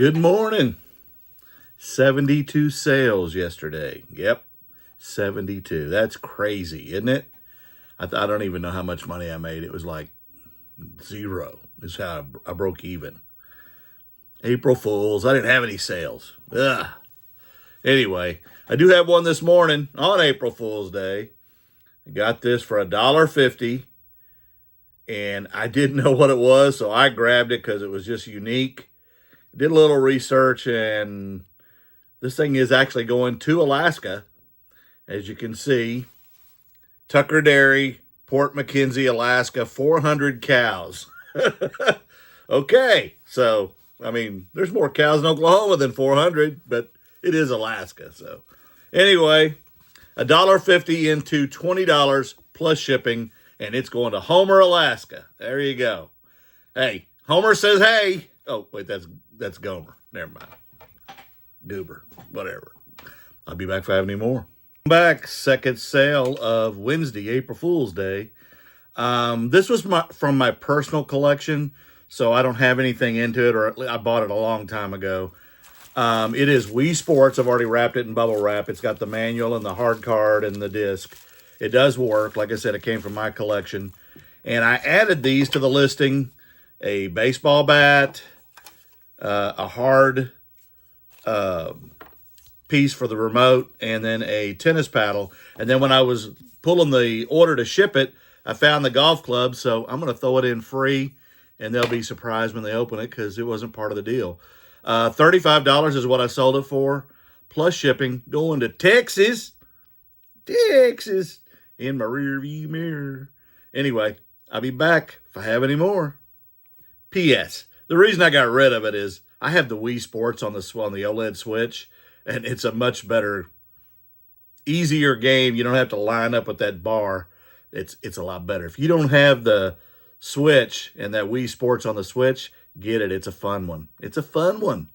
Good morning. 72 sales yesterday. Yep, 72. That's crazy, isn't it? I don't even know how much money I made. It was like zero is how I broke even. April Fools. I didn't have any sales. Ugh. Anyway, I do have one this morning on April Fool's Day. I got this for $1.50, and I didn't know what it was, so I grabbed it because it was just unique. Did a little research, and this thing is actually going to Alaska, as you can see. Tucker Dairy, Port McKenzie, Alaska, 400 cows. Okay, so, I mean, there's more cows in Oklahoma than 400, but it is Alaska. So, anyway, $1.50 into $20 plus shipping, and it's going to Homer, Alaska. There you go. Hey, Homer says hey. Oh, wait, that's Gomer. Never mind. Goober, whatever. I'll be back if I have any more. Back, second sale of Wednesday, April Fool's Day. This was from my personal collection, so I don't have anything into it, or I bought it a long time ago. It is Wii Sports. I've already wrapped it in bubble wrap. It's got the manual and the hard card and the disc. It does work. Like I said, it came from my collection. And I added these to the listing: a baseball bat, a hard piece for the remote, and then a tennis paddle. And then when I was pulling the order to ship it, I found the golf club, so I'm going to throw it in free, and they'll be surprised when they open it because it wasn't part of the deal. $35 is what I sold it for, plus shipping, going to Texas, in my rearview mirror. Anyway, I'll be back if I have any more. P.S. The reason I got rid of it is I have the Wii Sports on the OLED Switch, and it's a much better, easier game. You don't have to line up with that bar. It's a lot better. If you don't have the Switch and that Wii Sports on the Switch, get it. It's a fun one. It's a fun one.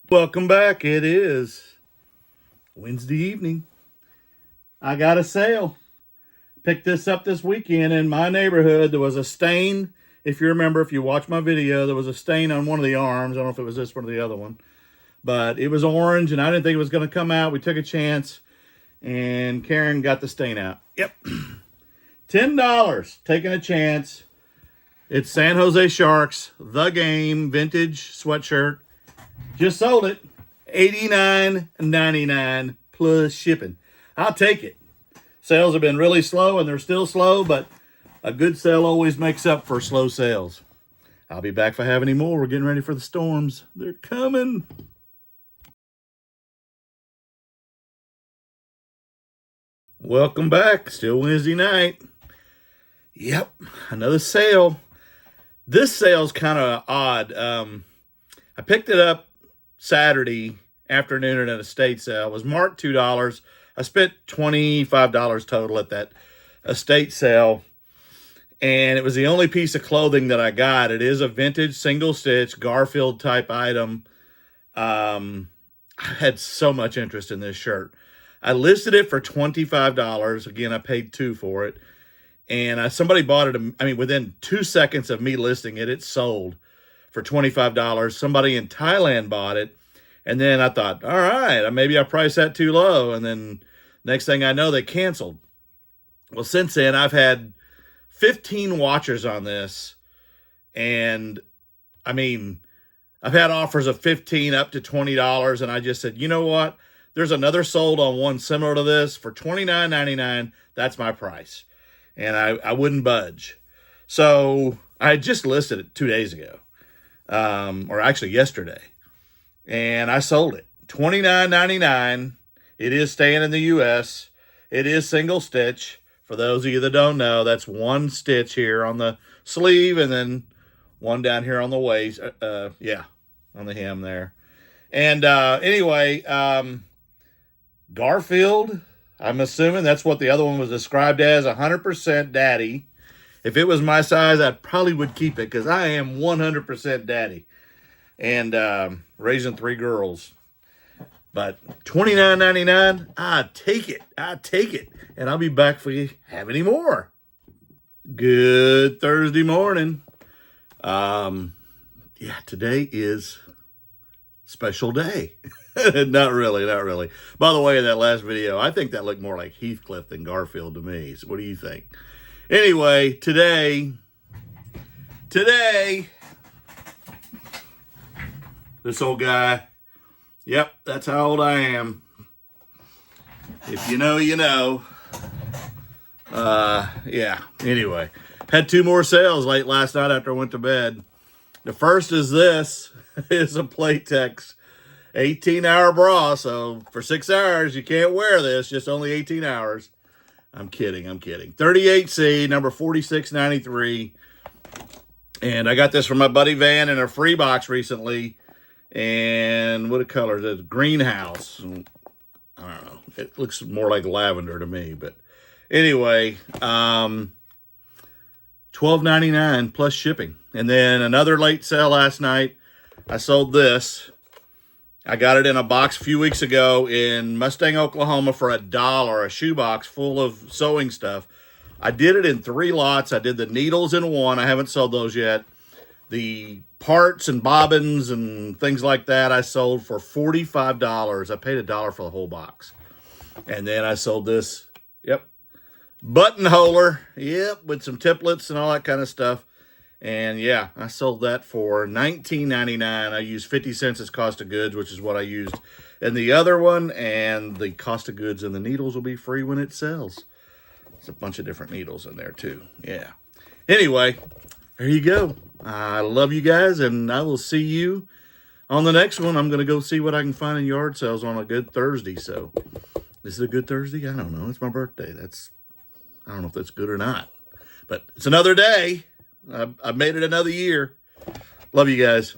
Welcome back. It is Wednesday evening. I got a sale. Picked this up this weekend in my neighborhood. There was a stain. If you remember, if you watched my video, there was a stain on one of the arms. I don't know if it was this one or the other one. But it was orange, and I didn't think it was going to come out. We took a chance, and Karen got the stain out. Yep. $10, taking a chance. It's San Jose Sharks, The Game, vintage sweatshirt. Just sold it. $89.99 plus shipping. I'll take it. Sales have been really slow, and they're still slow, but a good sale always makes up for slow sales. I'll be back if I have any more. We're getting ready for the storms. They're coming. Welcome back. Still Wednesday night. Yep, another sale. This sale's kind of odd. I picked it up Saturday afternoon at an estate sale. It was marked $2. I spent $25 total at that estate sale. And it was the only piece of clothing that I got. It is a vintage single stitch Garfield type item. I had so much interest in this shirt. I listed it for $25. Again, I paid $2 for it. And somebody bought it. Within 2 seconds of me listing it, it sold for $25. Somebody in Thailand bought it. And then I thought, all right, maybe I priced that too low. And then next thing I know, they canceled. Well, since then, I've had 15 watchers on this. And I've had offers of $15 up to $20. And I just said, you know what? There's another sold on one similar to this for $29.99. That's my price. And I wouldn't budge. So I just listed it 2 days ago. Or actually yesterday. And I sold it. $29.99. It is staying in the U.S. It is single stitch. For those of you that don't know, that's one stitch here on the sleeve and then one down here on the waist. On the hem there. And anyway, Garfield, I'm assuming that's what the other one was described as, 100% daddy. If it was my size, I probably would keep it because I am 100% daddy. And raising 3 girls. But $29.99, I take it. And I'll be back for you have any more. Good Thursday morning. Today is special day. Not really, not really. By the way, in that last video, I think that looked more like Heathcliff than Garfield to me. So what do you think? Anyway, today, this old guy, yep, that's how old I am. If you know, you know. Yeah, anyway. Had 2 more sales late last night after I went to bed. The first is this. It's a Playtex 18-hour bra. So for 6 hours, you can't wear this. Just only 18 hours. I'm kidding. 38C, number 4693. And I got this from my buddy Van in a free box recently. And what a color is it? Greenhouse. I don't know. It looks more like lavender to me. But anyway, $12.99 plus shipping. And then another late sale last night. I sold this. I got it in a box a few weeks ago in Mustang, Oklahoma for $1, a shoebox full of sewing stuff. I did it in 3 lots. I did the needles in 1. I haven't sold those yet. The parts and bobbins and things like that I sold for $45. I paid $1 for the whole box. And then I sold this, yep, buttonholer, yep, with some templates and all that kind of stuff. And yeah, I sold that for $19.99. I used 50 cents as cost of goods, which is what I used in the other one. And the cost of goods and the needles will be free when it sells. There's a bunch of different needles in there too. Yeah. Anyway, there you go. I love you guys, and I will see you on the next one. I'm going to go see what I can find in yard sales on a good Thursday. So this is a good Thursday? I don't know. It's my birthday. I don't know if that's good or not. But it's another day. I've made it another year. Love you guys.